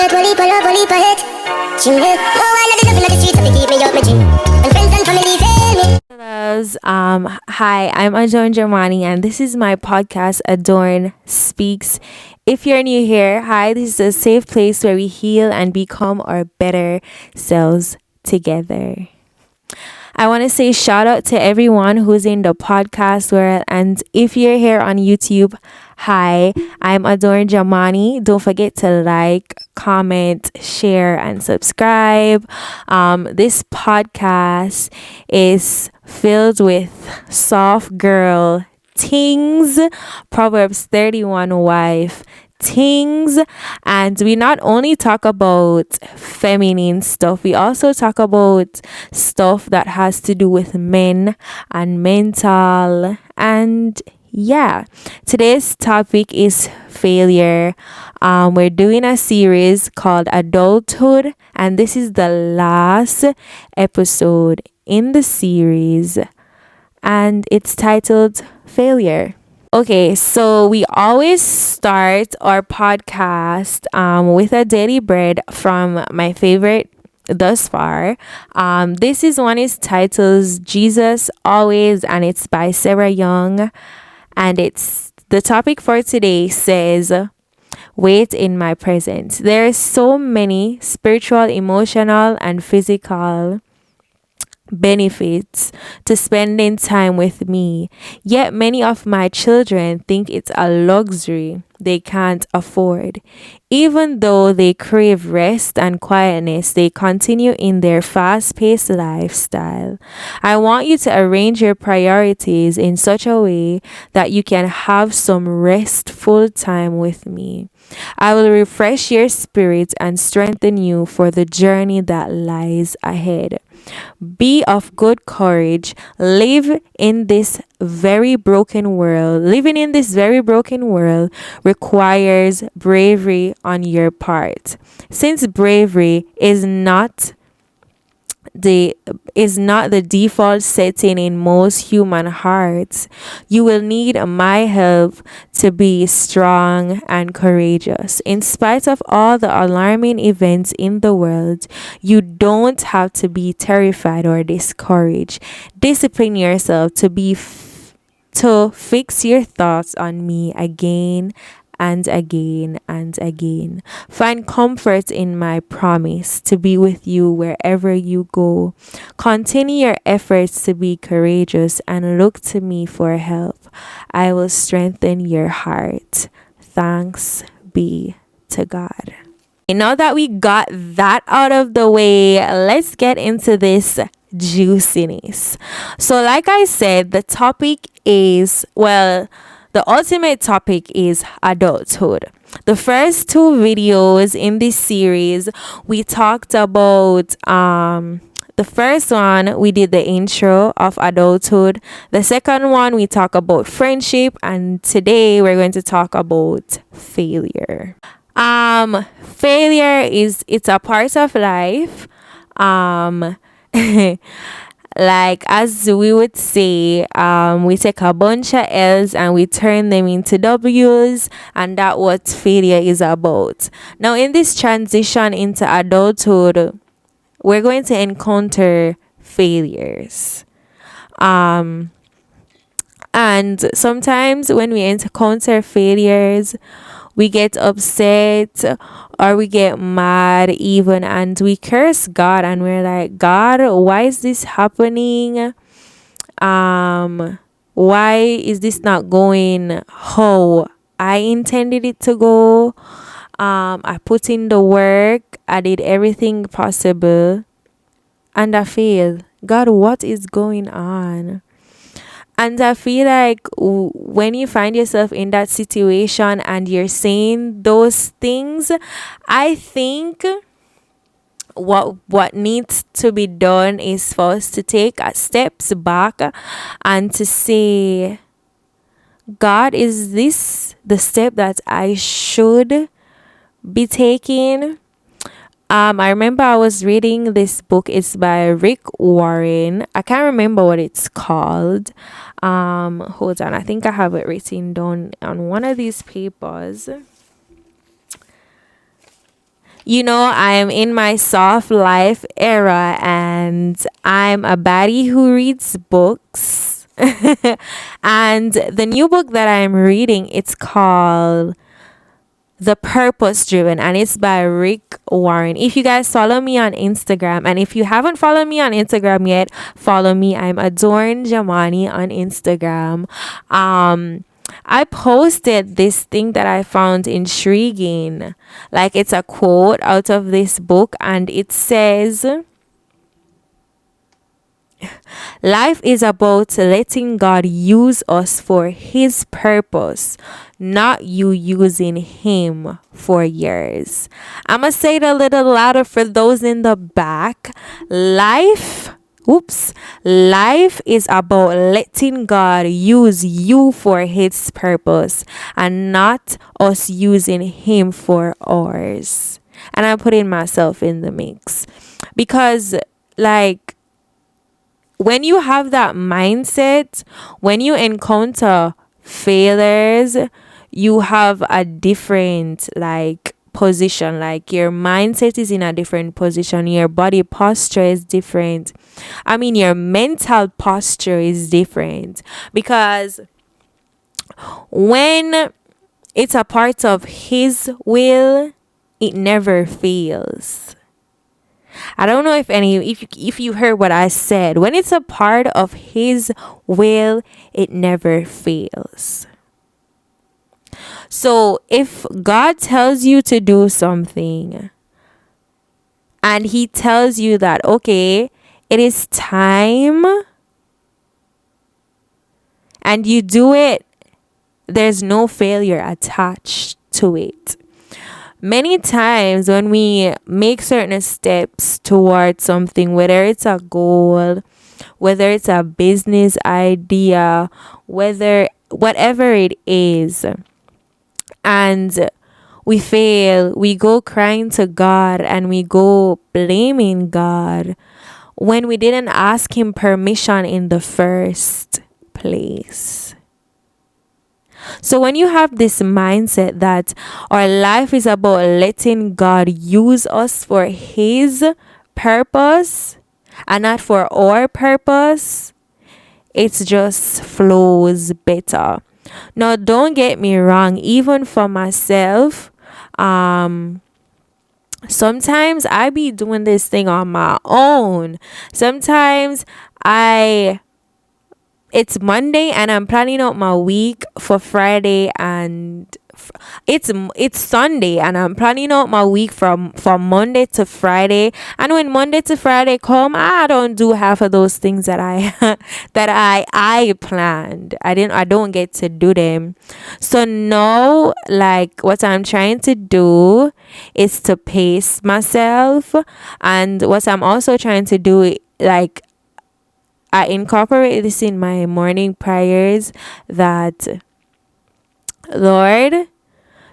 hurt, one heap of love, one heap of hate. More while I be loving on the streets, to keep me out my gym. When friends and family fail me. Hi, I'm AdornJamani, and this is my podcast, Adorn Speaks. If you're new here, hi, this is a safe place where we heal and become our better selves together. I want to say shout out to everyone who's in the podcast world, and if you're here on YouTube, hi, I'm AdornJamani. Don't forget to like, comment, share, and subscribe. This podcast is filled with soft girl things, Proverbs 31 wife things, and we not only talk about feminine stuff, we also talk about stuff that has to do with men and mental. And yeah, today's topic is failure. We're doing a series called Adulthood, and this is the last episode in the series, and it's titled Failure. Okay, so we always start our podcast with a daily bread from my favorite thus far. This is titled Jesus Always, and it's by Sarah Young. And it's the topic for today says, wait in my presence. There are so many spiritual, emotional, and physical benefits to spending time with me, yet many of my children think it's a luxury they can't afford. Even though they crave rest and quietness, they continue in their fast-paced lifestyle. I want you to arrange your priorities in such a way that you can have some restful time with me. I will refresh your spirit and strengthen you for the journey that lies ahead. Be of good courage. Living in this very broken world requires bravery on your part. Since bravery is not the default setting in most human hearts, you will need my help to be strong and courageous. In spite of all the alarming events in the world, you don't have to be terrified or discouraged. Discipline yourself to fix your thoughts on me again and again and again. Find comfort in my promise to be with you wherever you go. Continue your efforts to be courageous and look to me for help. I will strengthen your heart. Thanks be to God. Now that we got that out of the way, let's get into this juiciness. So like I said, the ultimate topic is adulthood. The first two videos in this series, we talked about the first one, we did the intro of adulthood. The second one, we talk about friendship, and today we're going to talk about failure. Failure it's a part of life. Like as we would say, we take a bunch of L's and we turn them into W's, and that's what failure is about. Now in this transition into adulthood, we're going to encounter failures. And sometimes when we encounter failures, we get upset or we get mad even, and we curse God, and we're like, God, why is this happening? Why is this not going how I intended it to go? I put in the work, I did everything possible, and I failed. God, what is going on? And I feel like when you find yourself in that situation and you're saying those things, I think what needs to be done is for us to take a steps back and to say, God, is this the step that I should be taking? I remember I was reading this book. It's by Rick Warren. I can't remember what it's called. Hold on. I think I have it written down on one of these papers. I'm in my soft life era and I'm a baddie who reads books. And the new book that I'm reading, it's called The Purpose Driven, and it's by Rick Warren. If you guys follow me on Instagram, and if you haven't followed me on Instagram yet, follow me. I'm AdornJamani on Instagram. I posted this thing that I found intriguing. Like, it's a quote out of this book, and it says, life is about letting God use us for His purpose, not you using Him for yours. I'm going to say it a little louder for those in the back. Life is about letting God use you for His purpose and not us using Him for ours. And I'm putting myself in the mix because, like, when you have that mindset, when you encounter failures, you have a different, like, position. Like, your mindset is in a different position. Your body posture is different. Your mental posture is different, because when it's a part of His will, it never fails. I don't know if you heard what I said. When it's a part of His will, it never fails. So if God tells you to do something and He tells you that, okay, it is time, and you do it, there's no failure attached to it. Many times when we make certain steps towards something, whether it's a goal, whether it's a business idea, whatever it is, and we fail, we go crying to God and we go blaming God when we didn't ask Him permission in the first place. So when you have this mindset that our life is about letting God use us for His purpose and not for our purpose, it just flows better. Now, don't get me wrong, even for myself, sometimes I be doing this thing on my own. Sometimes it's Monday and I'm planning out my week for Friday, and it's Sunday and I'm planning out my week from Monday to Friday. And when Monday to Friday come, I don't do half of those things that I I planned. I don't get to do them. So now, like, what I'm trying to do is to pace myself, and what I'm also trying to do, like, I incorporate this in my morning prayers, that, Lord,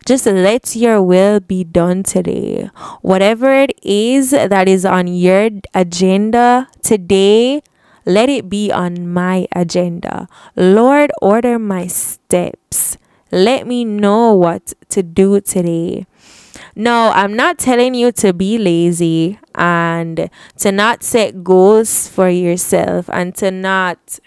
just let your will be done today. Whatever it is that is on your agenda today, let it be on my agenda. Lord, order my steps. Let me know what to do today. No, I'm not telling you to be lazy and to not set goals for yourself, and to not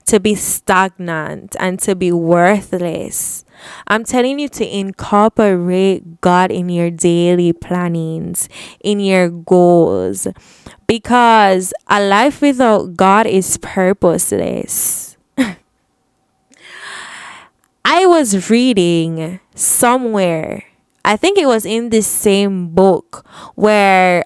to be stagnant and to be worthless. I'm telling you to incorporate God in your daily plannings, in your goals, because a life without God is purposeless. I was reading somewhere, I think it was in this same book, where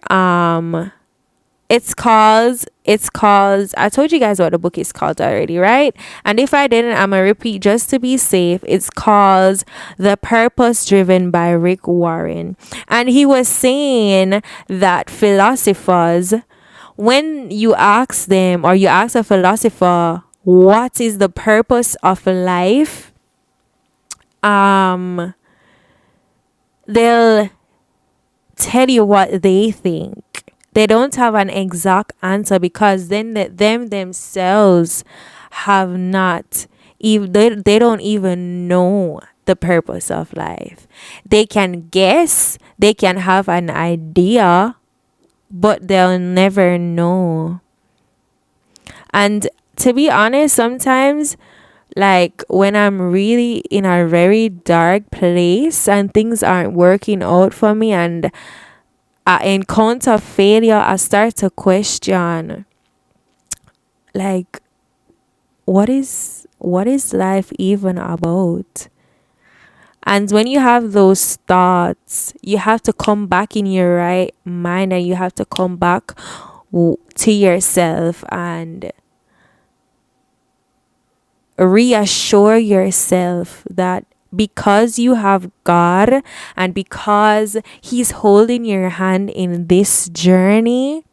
it's called, I told you guys what the book is called already, right? And if I didn't, I'm gonna repeat just to be safe. It's called The Purpose Driven by Rick Warren. And he was saying that philosophers, when you ask them, or you ask a philosopher, what is the purpose of life, they'll tell you what they think. They don't have an exact answer, because then them themselves have not even, they don't even know the purpose of life. They can guess, they can have an idea, but they'll never know. And to be honest, sometimes, like when I'm really in a very dark place and things aren't working out for me and I encounter failure, I start to question, like, what is life even about? And when you have those thoughts, you have to come back in your right mind, and you have to come back to yourself and reassure yourself that because you have God and because He's holding your hand in this journey,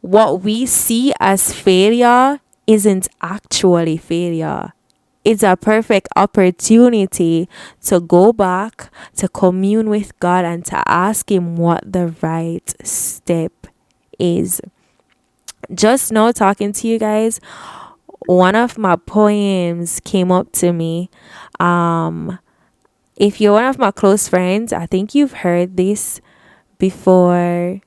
what we see as failure isn't actually failure. It's a perfect opportunity to go back, to commune with God, and to ask Him what the right step is. Just now, talking to you guys, one of my poems came up to me. If you're one of my close friends, I think you've heard this before.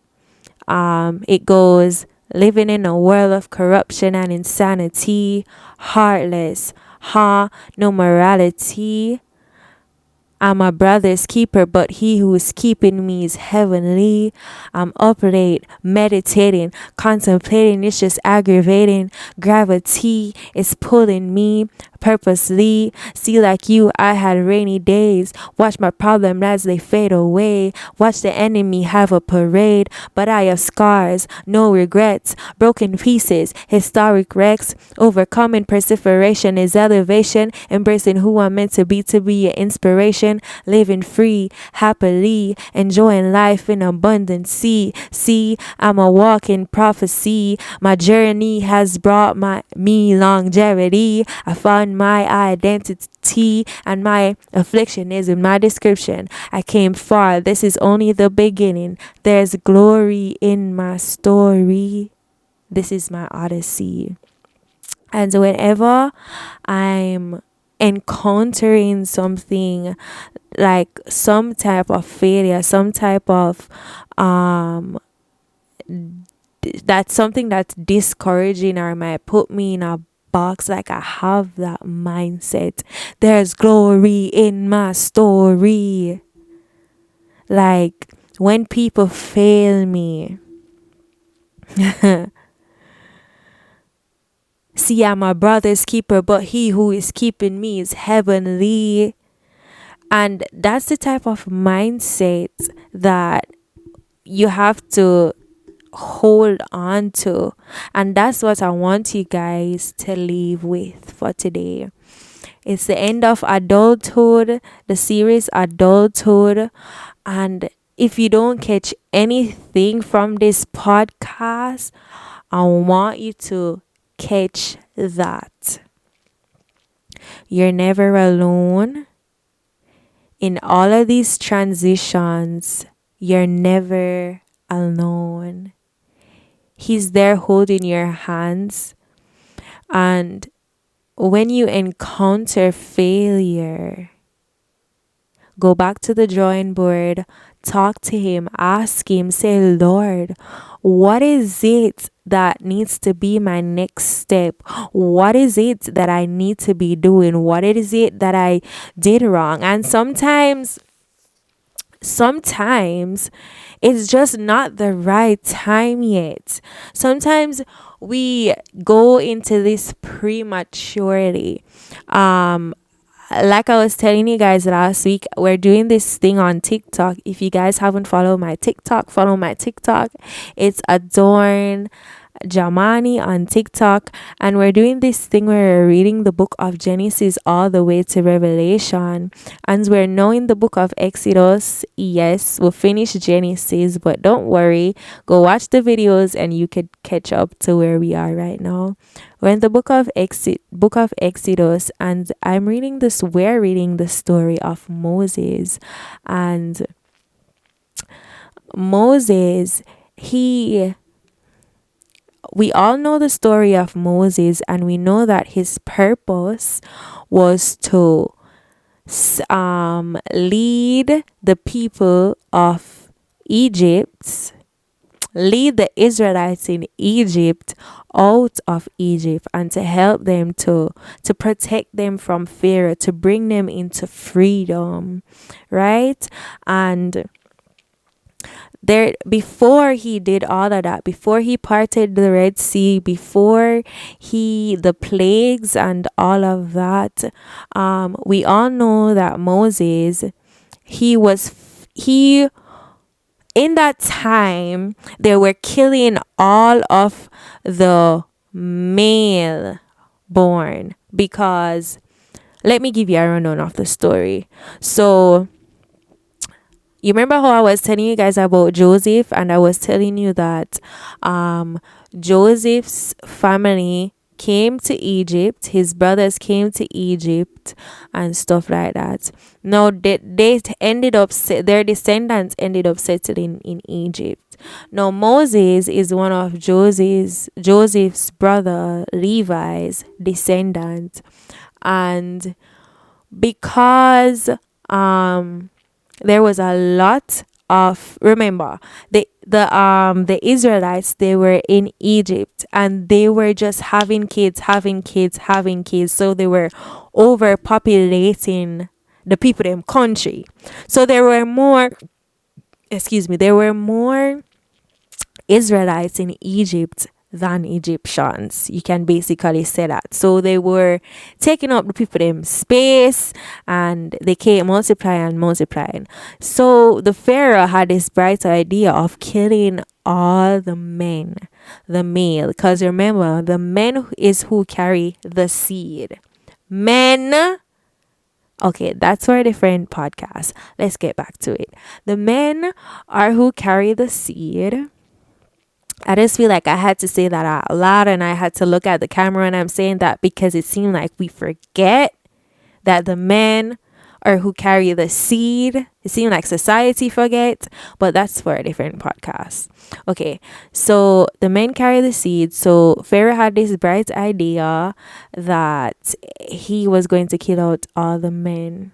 It goes, living in a world of corruption and insanity, heartless, no morality. I'm a brother's keeper, but he who is keeping me is heavenly. I'm up late, meditating, contemplating, it's just aggravating. Gravity is pulling me purposely. See, like you, I had rainy days. Watch my problem as they fade away. Watch the enemy have a parade, but I have scars, no regrets, broken pieces, historic wrecks. Overcoming perseveration is elevation, embracing who I'm meant to be your inspiration. Living free, happily, enjoying life in abundance. See, I'm a walking prophecy. My journey has brought me longevity. I found my identity, and my affliction is in my description. I came far. This is only the beginning. There's glory in my story. This is my odyssey. And whenever I'm encountering something like some type of failure, some type of that's something that's discouraging or might put me in a box, like I have that mindset, there's glory in my story. Like when people fail me, see, I'm a brother's keeper, but he who is keeping me is heavenly. And that's the type of mindset that you have to hold on to. And that's what I want you guys to leave with for today. It's the end of Adulthood, the series Adulthood. And if you don't catch anything from this podcast, I want you to catch that. You're never alone. In all of these transitions, you're never alone. He's there holding your hands. And when you encounter failure, go back to the drawing board, talk to Him, ask Him, say, Lord, what is it that needs to be my next step? What is it that I need to be doing? What is it that I did wrong? And sometimes it's just not the right time yet. Sometimes we go into this prematurely. Like I was telling you guys last week, we're doing this thing on TikTok. If you guys haven't followed my TikTok, follow my TikTok. It's AdornJamani on TikTok, and we're doing this thing where we're reading the book of Genesis all the way to Revelation, and we're now in the book of Exodus. Yes, we'll finish Genesis, but don't worry, go watch the videos and you could catch up to where we are right now. We're in the book of Exodus, and we're reading the story of Moses. And Moses, we all know the story of Moses, and we know that his purpose was to lead the people of Egypt, lead the Israelites in Egypt out of Egypt, and to help them to protect them from Pharaoh, to bring them into freedom, right? And there, before he did all of that, before he parted the Red Sea, before the plagues and all of that, we all know that Moses, he in that time they were killing all of the male born, because let me give you a rundown of the story. So you remember how I was telling you guys about Joseph, and I was telling you that Joseph's family came to Egypt, his brothers came to Egypt and stuff like that. Now they ended up their descendants ended up settling in Egypt. Now Moses is one of Joseph's brother Levi's descendant, and because there was a lot of, remember, the Israelites, they were in Egypt and they were just having kids, so they were overpopulating the people in country. So there were more Israelites in Egypt than Egyptians. You can basically say that. So they were taking up the people in space, and they came multiplying. So the Pharaoh had this bright idea of killing all the men, the male, because remember, the men is who carry the seed. Men. Okay, that's for a different podcast. Let's get back to it. The men are who carry the seed. I just feel like I had to say that out loud, and I had to look at the camera, and I'm saying that because it seemed like we forget that the men are who carry the seed. It seemed like society forget, but that's for a different podcast. Okay, so the men carry the seed. So Pharaoh had this bright idea that he was going to kill out all the men,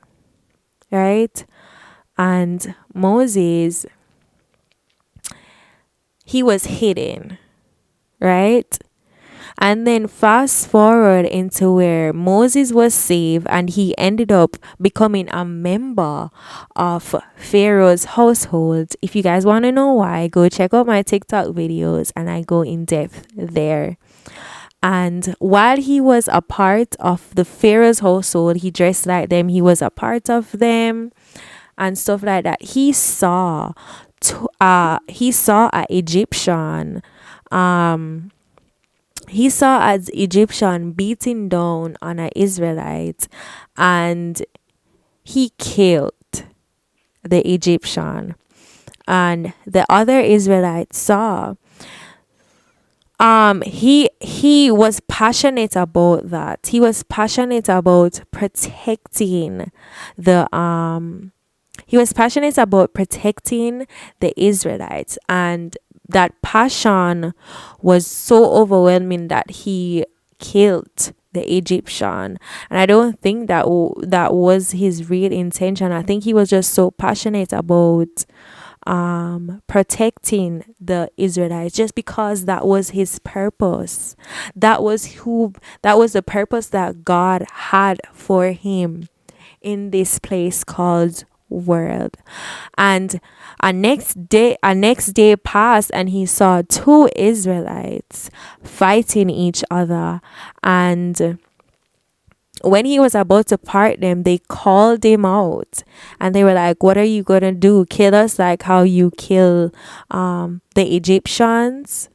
right? And Moses, he was hidden, right? And then fast forward into where Moses was saved, and he ended up becoming a member of Pharaoh's household. If you guys want to know why, go check out my TikTok videos, and I go in depth there. And while he was a part of the Pharaoh's household, he dressed like them, he was a part of them and stuff like that. He saw an Egyptian beating down on an Israelite, and he killed the Egyptian. And the other Israelites saw. He was passionate about that. He was passionate about protecting the Israelites, and that passion was so overwhelming that he killed the Egyptian. And I don't think that was his real intention. I think he was just so passionate about protecting the Israelites, just because that was his purpose. That was the purpose that God had for him in this place called world. And a next day passed, and he saw two Israelites fighting each other, and when he was about to part them, they called him out, and they were like, what are you gonna do, kill us like how you kill the Egyptians?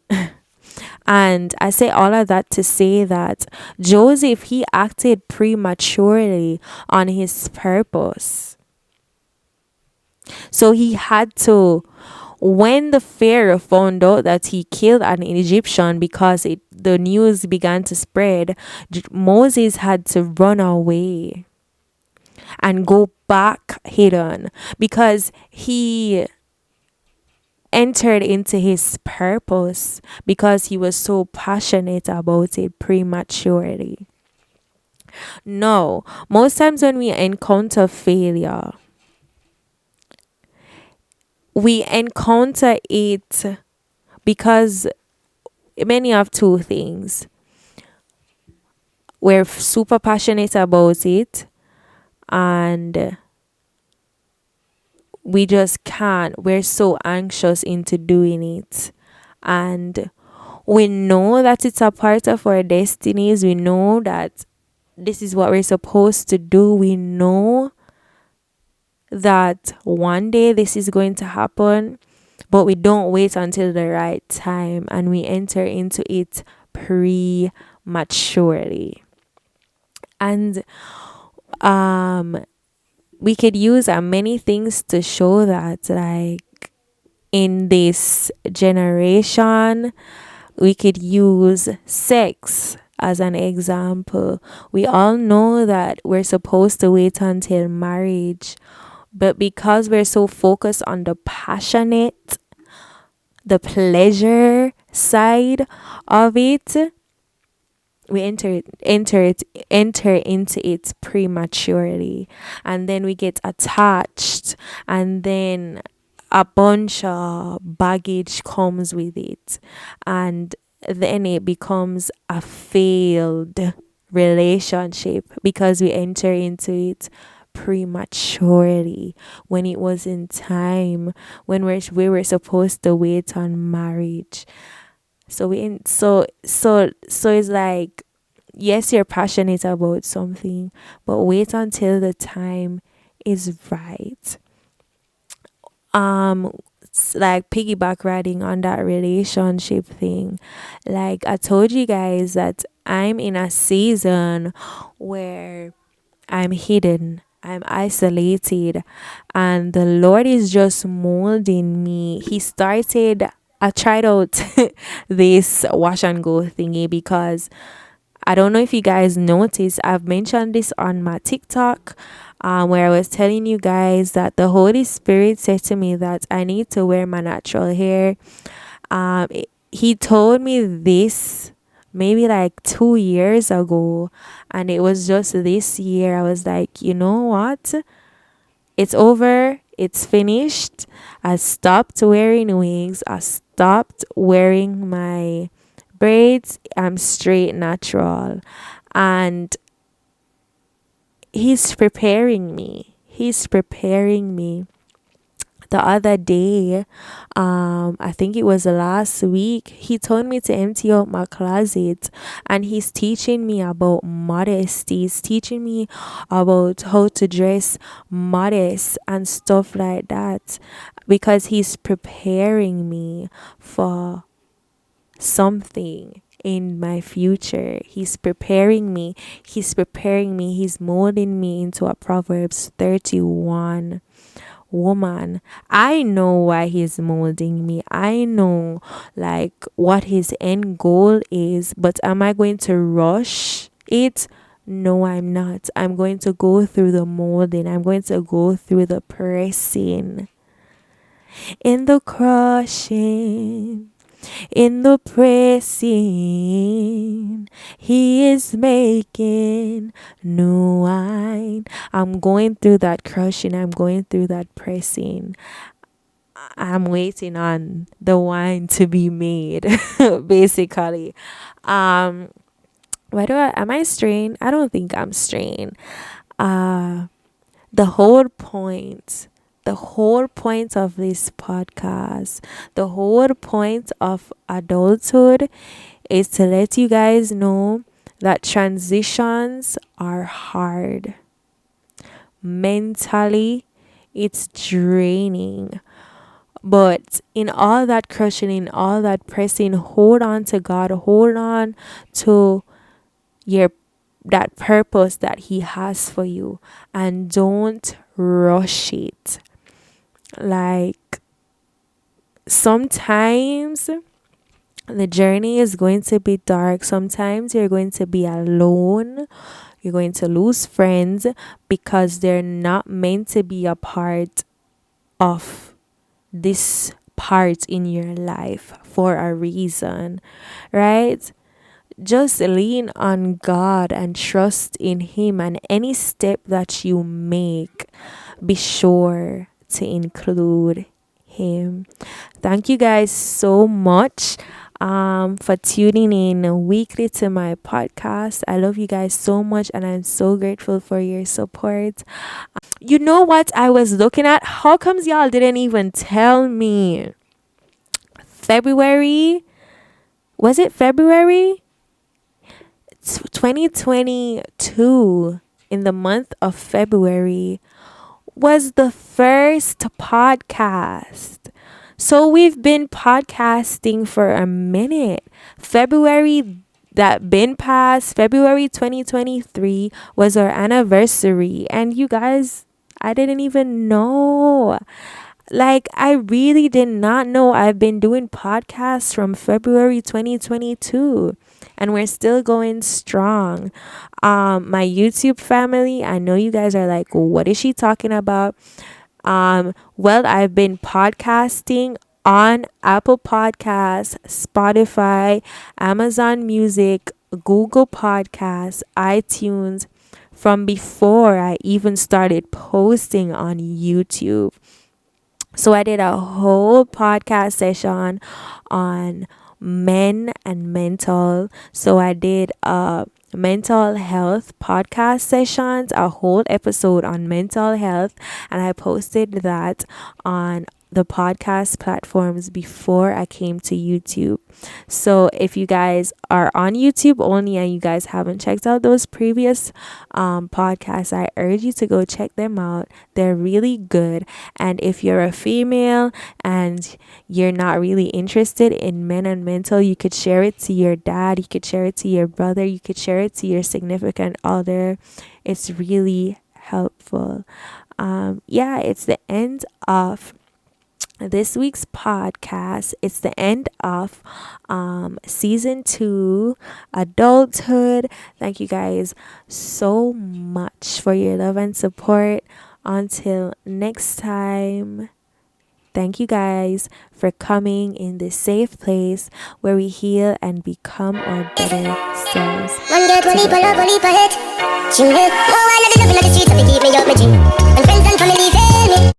And I say all of that to say that Joseph, he acted prematurely on his purpose. So he had to, when the Pharaoh found out that he killed an Egyptian, because the news began to spread, Moses had to run away and go back hidden, because he entered into his purpose because he was so passionate about it prematurely. No, most times when we encounter failure, we encounter it because many of two things. We're super passionate about it, and we just can't. We're so anxious into doing it. And we know that it's a part of our destinies. We know that this is what we're supposed to do. We know that one day this is going to happen, but we don't wait until the right time and we enter into it prematurely. And we could use many things to show that, like in this generation, we could use sex as an example. We all know that we're supposed to wait until marriage, but because we're so focused on the passionate, the pleasure side of it, we enter into it prematurely, and then we get attached, and then a bunch of baggage comes with it, and then it becomes a failed relationship because we enter into it prematurely when it wasn't time, when we were supposed to wait on marriage. So it's like, yes, you're passionate about something, but wait until the time is right. Like piggyback riding on that relationship thing, like I told you guys that I'm in a season where I'm hidden, I'm isolated, and the Lord is just molding me. I tried out this wash and go thingy because I don't know if you guys noticed, I've mentioned this on my TikTok, where I was telling you guys that the Holy Spirit said to me that I need to wear my natural hair. He told me this maybe like 2 years ago, and it was just this year I was like, you know what? It's over. It's finished. I stopped wearing wigs. I stopped wearing my braids. I'm straight natural. And he's preparing me. He's preparing me. The other day, I think it was last week, he told me to empty out my closet, and he's teaching me about modesty. He's teaching me about how to dress modest and stuff like that, because he's preparing me for something in my future. He's preparing me. He's molding me into a Proverbs 31 woman. I know why he's molding me. I know like what his end goal is, but am I going to rush it? No, I'm not. I'm going to go through the molding. I'm going to go through the pressing, in the crushing, in the pressing. He is making new wine. I'm going through that crushing. I'm going through that pressing. I'm waiting on the wine to be made, basically. Why am I strained? I don't think I'm strained. The whole point, the whole point of this podcast, the whole point of adulthood is to let you guys know that transitions are hard. Mentally, it's draining. But in all that crushing, in all that pressing, hold on to God, hold on to your that purpose that he has for you, and don't rush it. Like sometimes the journey is going to be dark. Sometimes you're going to be alone. You're going to lose friends because they're not meant to be a part of this part in your life for a reason, right? just lean on God and trust in Him, and any step that you make, be sure to include Him. Thank you guys so much for tuning in weekly to my podcast. I love you guys so much, and I'm so grateful for your support. You know what I was looking at? How comes y'all didn't even tell me? February? Was it February? 2022, in the month of February, was the first podcast. So we've been podcasting for a minute. February that been past, February 2023 was our anniversary. And you guys, I didn't even know. Like, I really did not know. I've been doing podcasts from February 2022, and we're still going strong. My YouTube family, I know you guys are like, what is she talking about? Well, I've been podcasting on Apple Podcasts, Spotify, Amazon Music, Google Podcasts, iTunes, from before I even started posting on YouTube. So I did a whole podcast session on men and mental. So I did mental health podcast sessions, a whole episode on mental health, and I posted that on the podcast platforms before I came to YouTube. So if you guys are on YouTube only and you guys haven't checked out those previous podcasts, I urge you to go check them out. They're really good. And if you're a female and you're not really interested in men and mental, you could share it to your dad, you could share it to your brother, you could share it to your significant other. It's really helpful. It's the end of this week's podcast. It's the end of season 2, Adulthood. Thank you guys so much for your love and support. Until next time, thank you guys for coming in this safe place where we heal and become our better selves. One girl, one leap, love, one leap ahead. Ching, oh, I love the love in the streets, keep me up, my chin. And friends and family,